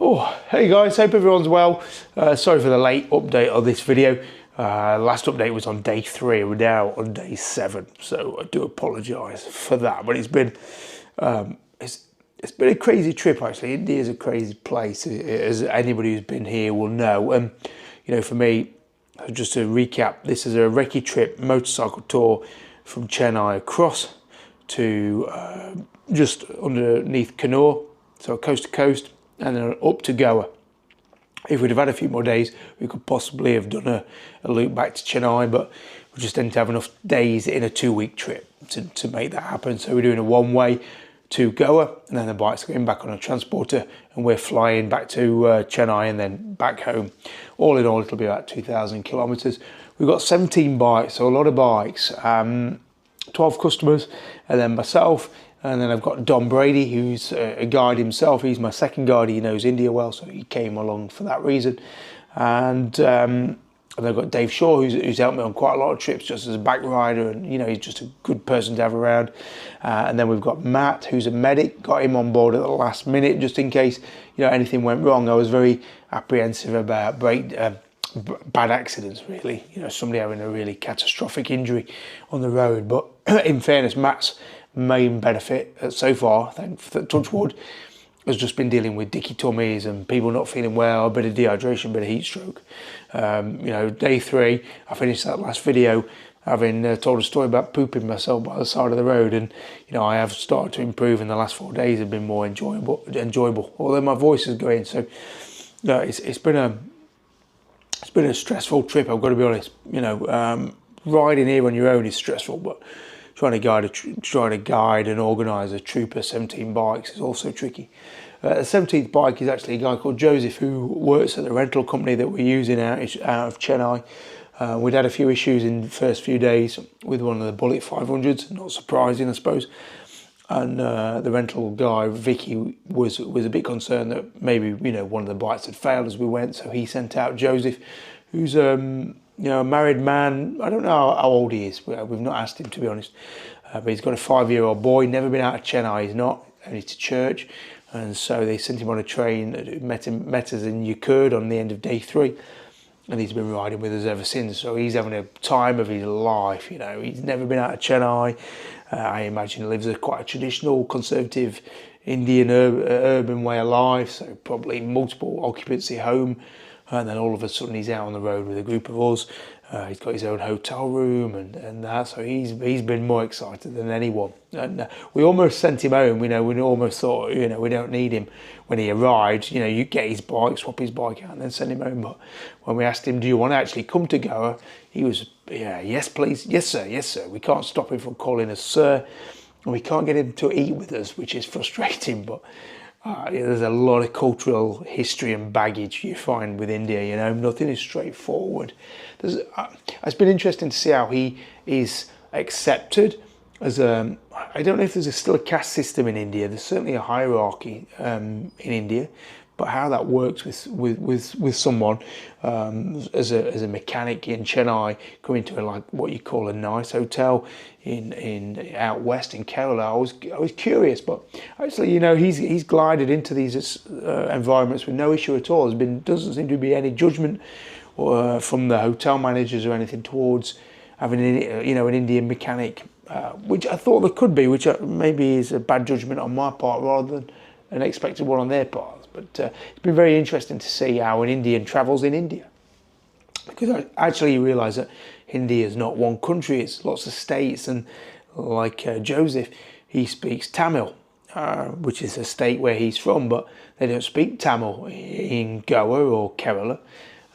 Oh, hey guys, hope everyone's well. Sorry for the late update on this video. Last update was on day 3, we're now on day 7, so I do apologise for that. But it's been a crazy trip actually. India is a crazy place, as anybody who's been here will know. And you know, for me, just to recap, this is a recce trip, motorcycle tour from Chennai across to just underneath Kannur, so coast to coast, and then up to Goa. If we'd have had a few more days, we could possibly have done a loop back to Chennai, but we just didn't have enough days in a 2-week trip to make that happen. So we're doing a one-way to Goa, and then the bike's going back on a transporter, and we're flying back to Chennai and then back home. All in all, it'll be about 2,000 kilometres. We've got 17 bikes, so a lot of bikes, 12 customers, and then myself. And then I've got Don Brady, who's a guide himself. He's my second guide. He knows India well, so he came along for that reason. And I've got Dave Shaw, who's helped me on quite a lot of trips just as a back rider, and you know, he's just a good person to have around. And then we've got Matt, who's a medic. Got him on board at the last minute just in case anything went wrong. I was very apprehensive about bad accidents, really. Somebody having a really catastrophic injury on the road. But in fairness, Matt's main benefit so far, touch wood, has just been dealing with dicky tummies and people not feeling well, a bit of dehydration, a bit of heat stroke. Day 3, I finished that last video having told a story about pooping myself by the side of the road, and I have started to improve, and the last 4 days have been more enjoyable, although my voice is going. So it's been a stressful trip, I've got to be honest. Riding here on your own is stressful, but trying to guide and organise a troop of 17 bikes is also tricky. The 17th bike is actually a guy called Joseph, who works at the rental company that we're using out of Chennai. We'd had a few issues in the first few days with one of the Bullet 500s, not surprising I suppose. And the rental guy, Vicky, was a bit concerned that maybe one of the bikes had failed as we went, so he sent out Joseph, who's a married man. I don't know how old he is. We've not asked him, to be honest. But he's got a 5-year-old boy, never been out of Chennai. He's not, only to church. And so they sent him on a train, met us in Yakurd on the end of day 3. And he's been riding with us ever since. So he's having a time of his life. He's never been out of Chennai. I imagine he lives quite a traditional, conservative Indian urban way of life. So probably multiple occupancy home. And then all of a sudden he's out on the road with a group of us. He's got his own hotel room and that, so he's been more excited than anyone. And we almost sent him home. We almost thought we don't need him when he arrived. You get his bike, swap his bike out, and then send him home. But when we asked him, "Do you want to actually come to Goa?" he was, "Yeah, yes, please, yes, sir, yes, sir." We can't stop him from calling us sir, and we can't get him to eat with us, which is frustrating, but. There's a lot of cultural history and baggage you find with India. Nothing is straightforward. It's been interesting to see how he is accepted as I don't know if there's still a caste system in India. There's certainly a hierarchy in India, but how that works with someone as a mechanic in Chennai, coming to what you call a nice hotel in out west in Kerala, I was curious. But actually, he's glided into these environments with no issue at all. Doesn't seem to be any judgment from the hotel managers or anything towards having an Indian mechanic, which I thought there could be, which maybe is a bad judgment on my part rather than an expected one on their part. But it's been very interesting to see how an Indian travels in India, because actually you realise that India is not one country, it's lots of states, and like Joseph, he speaks Tamil, which is a state where he's from, but they don't speak Tamil in Goa or Kerala.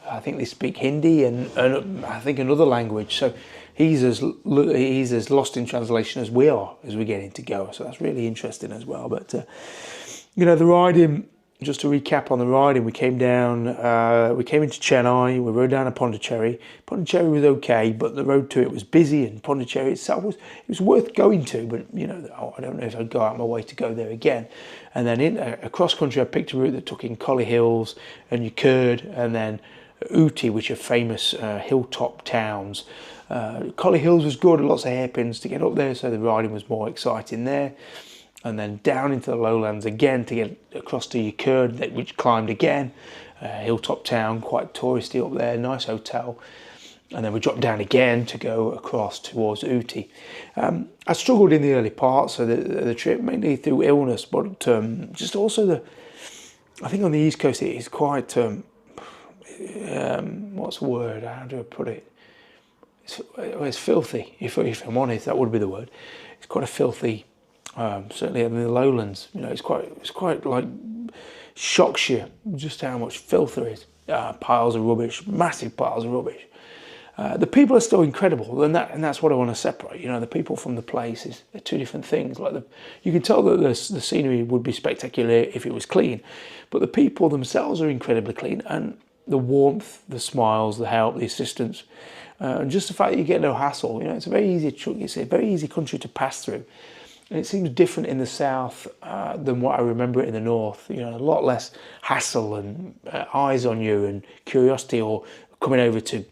I think they speak Hindi and I think another language. So he's as lost in translation as we are as we get into Goa. So that's really interesting as well. But the riding. Just to recap on the riding, we came into Chennai, we rode down to Pondicherry. Pondicherry was okay, but the road to it was busy, and Pondicherry itself was worth going to, but I don't know if I'd go out of my way to go there again. And then across country, I picked a route that took in Collie Hills and Yakurd, and then Ooty, which are famous hilltop towns. Collie Hills was good, lots of hairpins to get up there, so the riding was more exciting there. and then down into the lowlands again to get across to Kurd, which climbed again. Hilltop town, quite touristy up there, nice hotel. And then we dropped down again to go across towards Uti. I struggled in the early parts of the trip, mainly through illness, but just also I think on the East Coast it is quite, what's the word, how do I put it? It's filthy, if I'm honest, that would be the word. It's quite a filthy, certainly in the lowlands, it's quite like, shocks you just how much filth there is. Piles of rubbish, massive piles of rubbish. The people are still incredible, and that's what I want to separate. The people from the places. They're two different things. You can tell that the scenery would be spectacular if it was clean, but the people themselves are incredibly clean, and the warmth, the smiles, the help, the assistance, and just the fact that you get no hassle. It's a very easy country to pass through. And it seems different in the south than what I remember it in the north. A lot less hassle and eyes on you and curiosity, or coming over to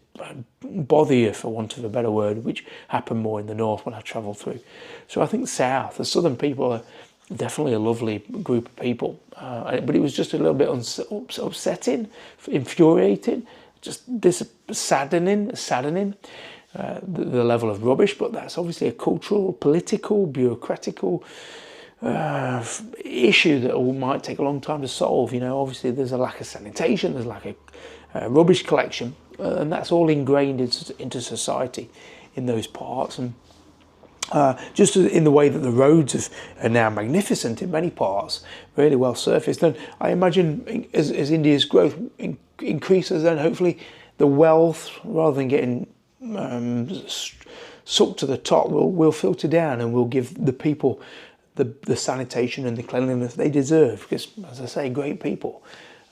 bother you, for want of a better word, which happened more in the north when I travelled through. So I think the southern people are definitely a lovely group of people. But it was just a little bit upsetting, infuriating, just saddening. The level of rubbish, but that's obviously a cultural, political, bureaucratical issue that might take a long time to solve. Obviously there's a lack of sanitation, there's a lack of rubbish collection, and that's all ingrained into society in those parts. And just in the way that the roads are now magnificent in many parts, really well surfaced. And I imagine as India's growth increases, then hopefully the wealth, rather than getting sucked to the top, will filter down and will give the people the sanitation and the cleanliness they deserve, because, as I say, great people.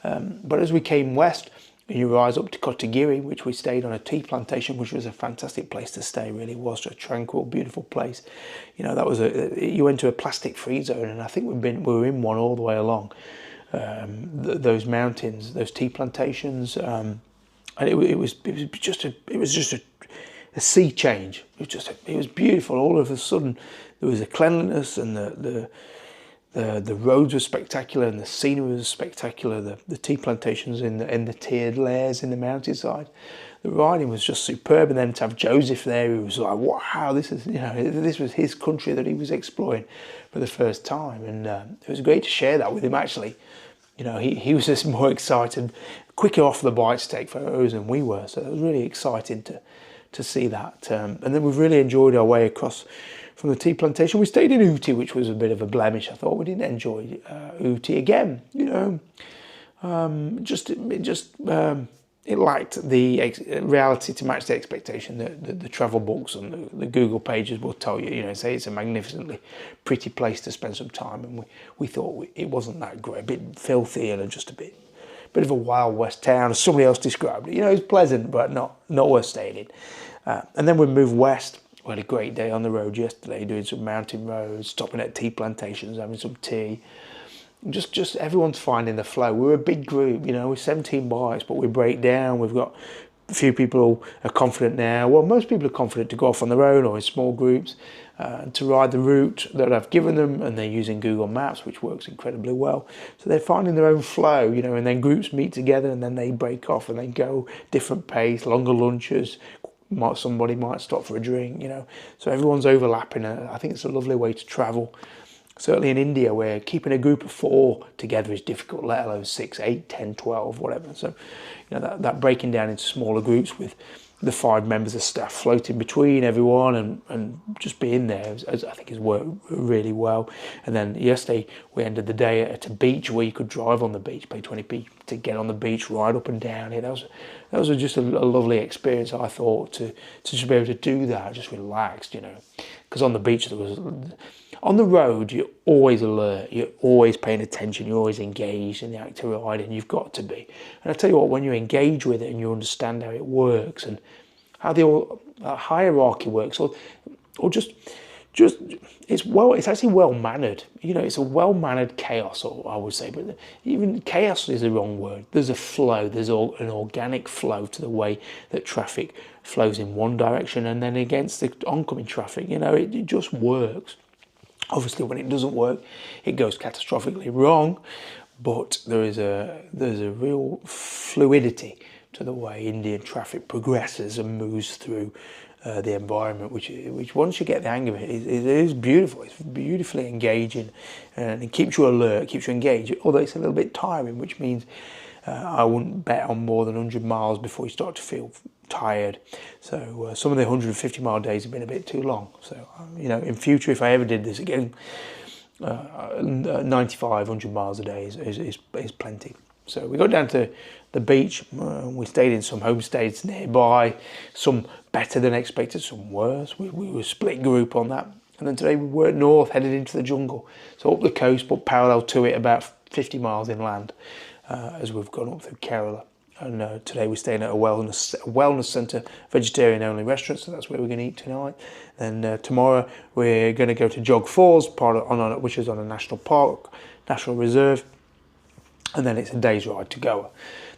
But as we came west, and you rise up to Kotagiri, which we stayed on a tea plantation, which was a fantastic place to stay. Really was a tranquil, beautiful place. You went to a plastic-free zone, and I think we were in one all the way along those mountains, those tea plantations, and it was just a sea change. It was beautiful. All of a sudden, there was a cleanliness, and the roads were spectacular, and the scenery was spectacular. The tea plantations in the tiered layers in the mountainside. The riding was just superb, and then to have Joseph there, he was like, "Wow, this was his country that he was exploring for the first time," and it was great to share that with him. Actually, he was just more excited, quicker off the bike to take photos than we were. So it was really exciting to see that. And then we've really enjoyed our way across from the tea plantation. We stayed in Uti, which was a bit of a blemish. I thought we didn't enjoy Uti again. It lacked the reality to match the expectation that the travel books and the Google pages will tell you. Say it's a magnificently pretty place to spend some time, and we thought it wasn't that great. A bit filthy and just a bit of a Wild West town, as somebody else described it. It was pleasant, but not worth staying in. And then we moved west. We had a great day on the road yesterday, doing some mountain roads, stopping at tea plantations, having some tea. Just everyone's finding the flow. We're a big group, we're 17 bikes, but we break down. We've got a few people who are confident now. Well, most people are confident to go off on their own or in small groups to ride the route that I've given them, and they're using Google Maps, which works incredibly well. So they're finding their own flow, and then groups meet together, and then they break off and they go different pace, longer lunches. Somebody might stop for a drink, So everyone's overlapping. I think it's a lovely way to travel. Certainly in India, where keeping a group of 4 together is difficult, let alone 6, 8, 10, 12, whatever. So, that breaking down into smaller groups with the 5 members of staff floating between everyone and just being there, I think has worked really well. And then yesterday we ended the day at a beach where you could drive on the beach, pay 20p to get on the beach, ride up and down it. That was just a lovely experience, I thought, to just be able to do that, just relaxed, because on the beach on the road, you're always alert, you're always paying attention, you're always engaged in the act of riding, you've got to be. And I tell you what, when you engage with it and you understand how it works and how the hierarchy works, or just it's actually well-mannered. It's a well-mannered chaos, or I would say, but even chaos is the wrong word. There's a flow, there's an organic flow to the way that traffic flows in one direction and then against the oncoming traffic. It just works. Obviously, when it doesn't work, it goes catastrophically wrong. But there's a real fluidity to the way Indian traffic progresses and moves through the environment, which once you get the hang of it, it is beautiful. It's beautifully engaging, and it keeps you alert, keeps you engaged. Although it's a little bit tiring, which means I wouldn't bet on more than 100 miles before you start to feel tired. So some of the 150-mile days have been a bit too long. So in future, if I ever did this again, 95, 100 miles a day is plenty. So we got down to the beach. We stayed in some homestays nearby, some better than expected, some worse. We were a split group on that. And then today we were north, headed into the jungle. So up the coast, but parallel to it, about 50 miles inland, as we've gone up through Kerala. And today we're staying at a wellness centre, vegetarian-only restaurant, so that's where we're going to eat tonight. Then tomorrow we're going to go to Jog Falls, which is on a national park, national reserve, and then it's a day's ride to Goa.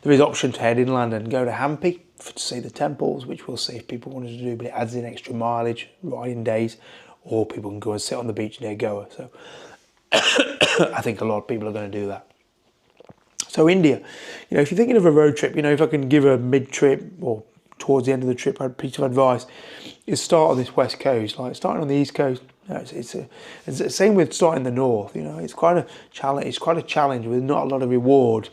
There is option to head inland and go to Hampi to see the temples, which we'll see if people wanted to do, but it adds in extra mileage, riding days, or people can go and sit on the beach near Goa. So I think a lot of people are going to do that. So India, if you're thinking of a road trip, if I can give a mid-trip or towards the end of the trip, a piece of advice is start on this west coast. Like starting on the east coast, it's the same with starting the north. It's quite a challenge. It's quite a challenge with not a lot of reward.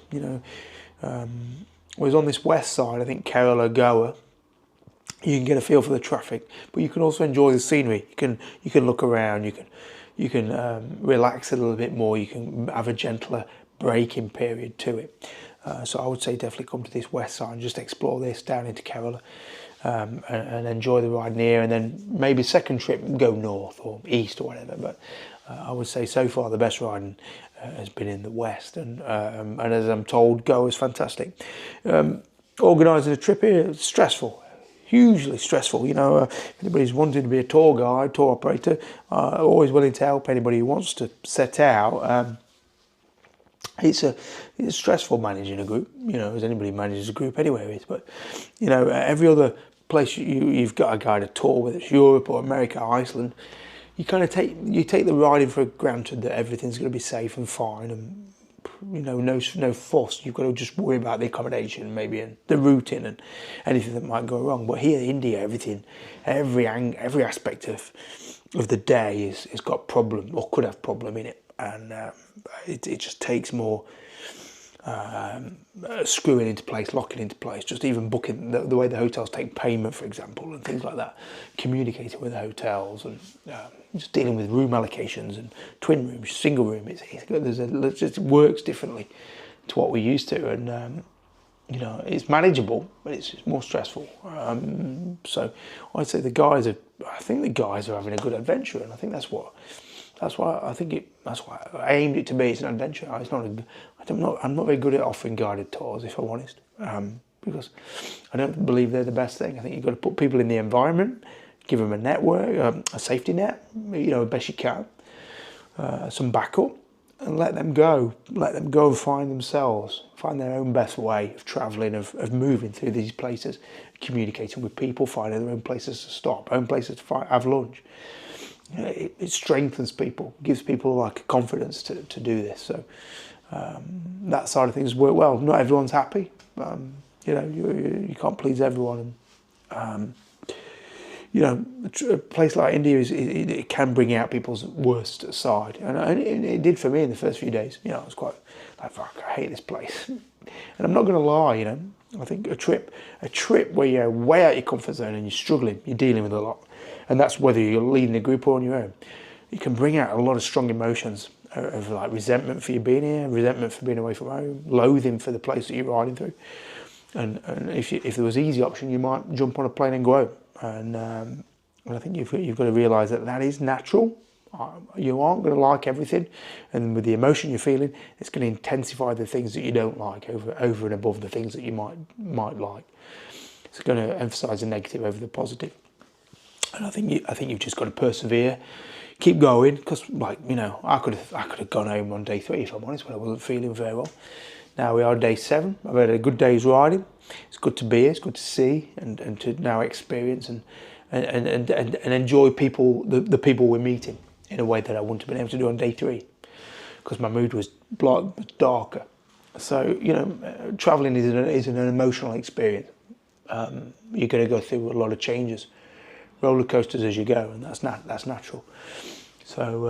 Whereas on this west side, I think Kerala, Goa, you can get a feel for the traffic, but you can also enjoy the scenery. You can look around. You can relax a little bit more. You can have a gentler braking period to it. So I would say definitely come to this west side and just explore this down into Kerala and enjoy the ride near, and then maybe second trip go north or east or whatever. But I would say so far the best riding has been in the west, and as I'm told, Goa is fantastic. Organising a trip here is stressful. Hugely stressful. If anybody's wanting to be a tour guide, tour operator, always willing to help anybody who wants to set out. It's stressful managing a group, as anybody manages a group anywhere is. But, every other place you've got a guide, a tour, whether it's Europe or America, Iceland, you kind of take the riding for granted that everything's going to be safe and fine, and no fuss. You've got to just worry about the accommodation maybe and the routing and anything that might go wrong. But here in India, every aspect of the day is got problem or could have problem in it. And it just takes more screwing into place, locking into place, just even booking the way the hotels take payment, for example, and things like that, communicating with the hotels and just dealing with room allocations and twin rooms, single room. It just works differently to what we're used to, and it's manageable, but it's more stressful. So I'd say the guys are having a good adventure, and I think that's why I aimed it to be. It's an adventure. I'm not very good at offering guided tours, if I'm honest, because I don't believe they're the best thing. I think you've got to put people in the environment, give them a network, a safety net, best you can, some backup, and let them go and find their own best way of travelling, of moving through these places, communicating with people, finding their own places to stop, own places to have lunch. It strengthens people, gives people like a confidence to do this. So that side of things work well. Not everyone's happy. You can't please everyone. And, a place like India it can bring out people's worst side, and it did for me in the first few days. I was quite like, fuck, I hate this place. And I'm not going to lie. I think a trip where you're way out your comfort zone and you're struggling, you're dealing with a lot. And that's whether you're leading a group or on your own. You can bring out a lot of strong emotions of like resentment for you being here, resentment for being away from home, loathing for the place that you're riding through. And if there was easy option, you might jump on a plane and go home. And I think you've got to realise that is natural. You aren't going to like everything, and with the emotion you're feeling, it's going to intensify the things that you don't like over and above the things that you might like. It's going to emphasise the negative over the positive. And I think you've just got to persevere, keep going, because I could have gone home on day 3 if I'm honest, when I wasn't feeling very well. Now we are day 7. I've had a good day's riding. It's good to be here. It's good to see and to now experience and enjoy people, the people we're meeting. in a way that I wouldn't have been able to do on day 3, because my mood was darker. So, you know, traveling is an emotional experience. You're going to go through a lot of changes, roller coasters as you go, and that's natural. So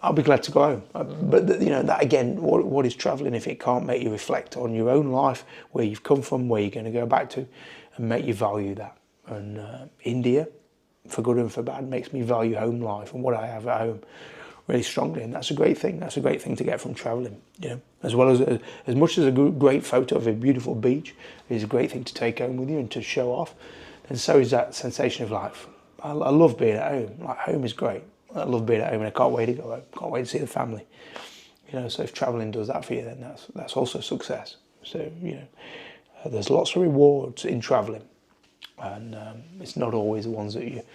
I'll be glad to go home. But you know, that again, what is traveling if it can't make you reflect on your own life, where you've come from, where you're going to go back to, and make you value that. And India, for good and for bad, makes me value home life and what I have at home really strongly, and that's a great thing. That's a great thing to get from traveling, you know. As well as much as a great photo of a beautiful beach is a great thing to take home with you and to show off, then so is that sensation of life. I love being at home. Like, home is great. I love being at home, and I can't wait to go home. Can't wait to see the family. You know, so if traveling does that for you, then that's also success. So, you know, there's lots of rewards in traveling, and it's not always the ones that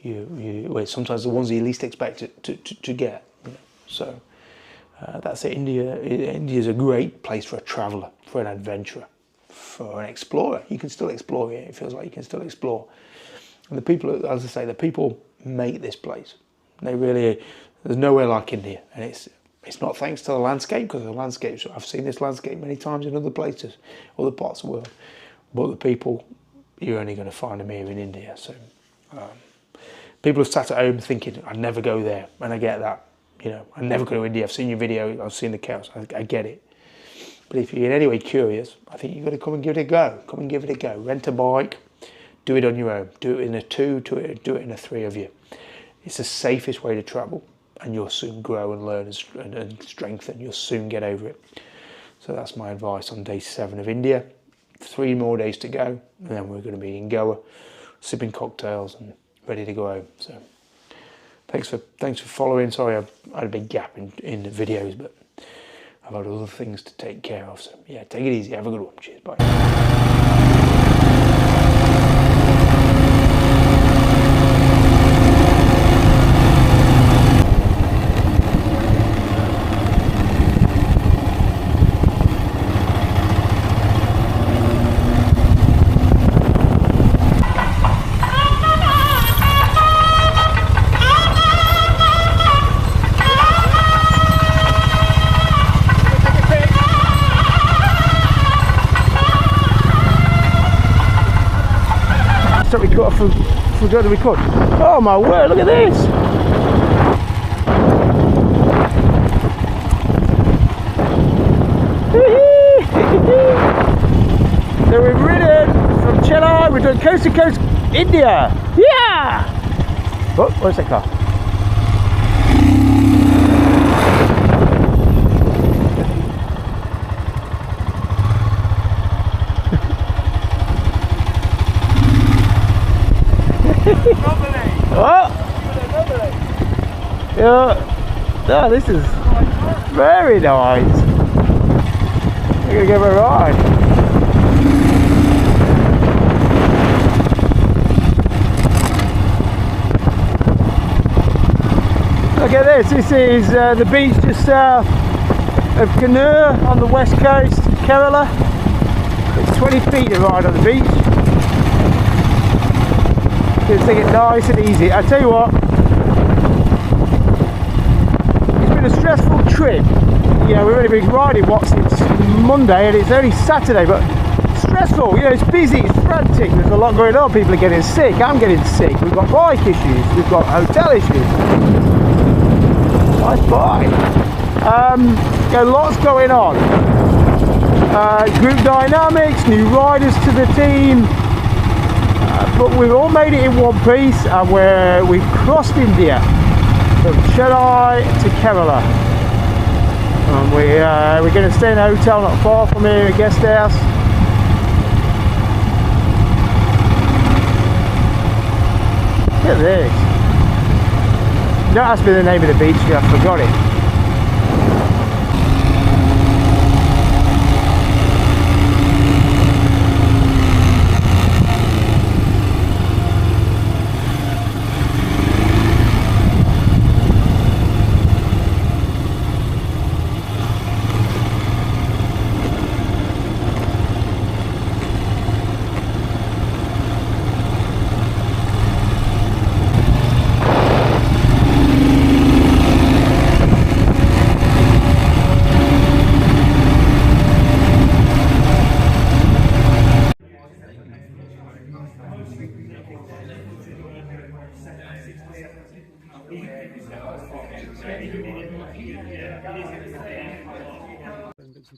well, sometimes the ones that you least expect to get. You know? So that's it. India is a great place for a traveller, for an adventurer, for an explorer. You can still explore here. It feels like you can still explore. And the people, as I say, the people make this place. They really, there's nowhere like India, and it's not thanks to the landscape, because the landscapes, I've seen this landscape many times in other places, other parts of the world, but the people, you're only going to find them here in India. So people have sat at home thinking, I'd never go there, and I get that. You know, I'd never go to India. I've seen your video, I've seen the cows, I get it. But if you're in any way curious, I think you've got to come and give it a go. Come and give it a go. Rent a bike, do it on your own. Do it in a 2, do it in a 3 of you. It's the safest way to travel, and you'll soon grow and learn and strengthen. You'll soon get over it. So that's my advice on day 7 of India. 3 more days to go, and then we're going to be in Goa, sipping cocktails and ready to go home. So thanks for following. Sorry, I've had a big gap in the videos, but I've had other things to take care of. So yeah, take it easy. Have a good one. Cheers. Bye. Forgot to record. Oh my word, look at this! So we've ridden from Chennai, we're doing coast to coast India! Yeah! Oh, where's that car? Oh! Yeah, oh, this is very nice. I'm gonna give it a ride. Look at this. This is the beach just south of Kannur on the west coast, Kerala. It's 20 feet to ride on the beach. Take it nice and easy. I tell you what, it's been a stressful trip. You know, we've only been riding since Monday, and it's only Saturday, but stressful. You know, it's busy, it's frantic. There's a lot going on. People are getting sick. I'm getting sick. We've got bike issues. We've got hotel issues. Nice bike. You know, lots going on. Group dynamics, new riders to the team. But we've all made it in one piece, and we've crossed India from Chennai to Kerala, and we're going to stay in a hotel not far from here, a guest house. Look at this. Don't ask me the name of the beach, I forgot it.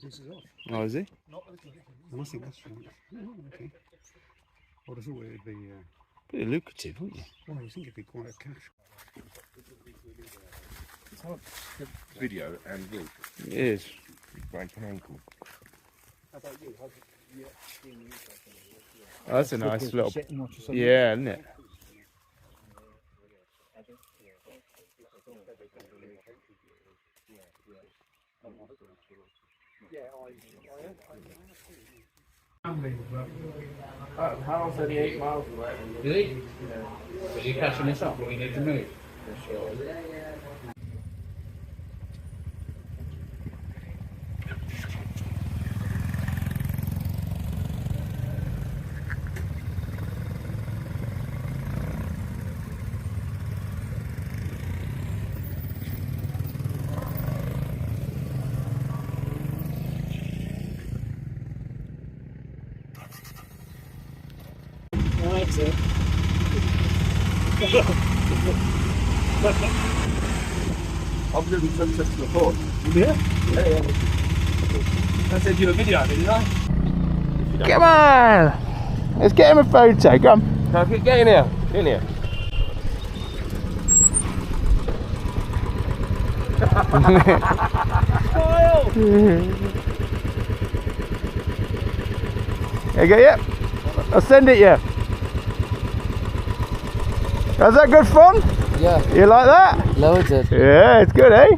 this is off. Oh, is he? And I think that's right. Oh, okay. I would have thought it'd be... Pretty lucrative, wouldn't you? well, I think it'd be quite a cash. It's hard to video and walk. It is. Break an ankle. How about you? Oh, that's a nice little... Yeah, isn't it? How long's only 8 miles away? Is he? Yeah. Is he catching this up or we need to move? That's it. I've driven some trips before. Yeah? Yeah. I sent you a video, didn't I? Come on! Let's get him a photo, come on. No, get in here. Get in here. Kyle! There you go, yep. I'll send it you. Was that good fun? Yeah, You like that? loads of. Yeah, it's good, eh?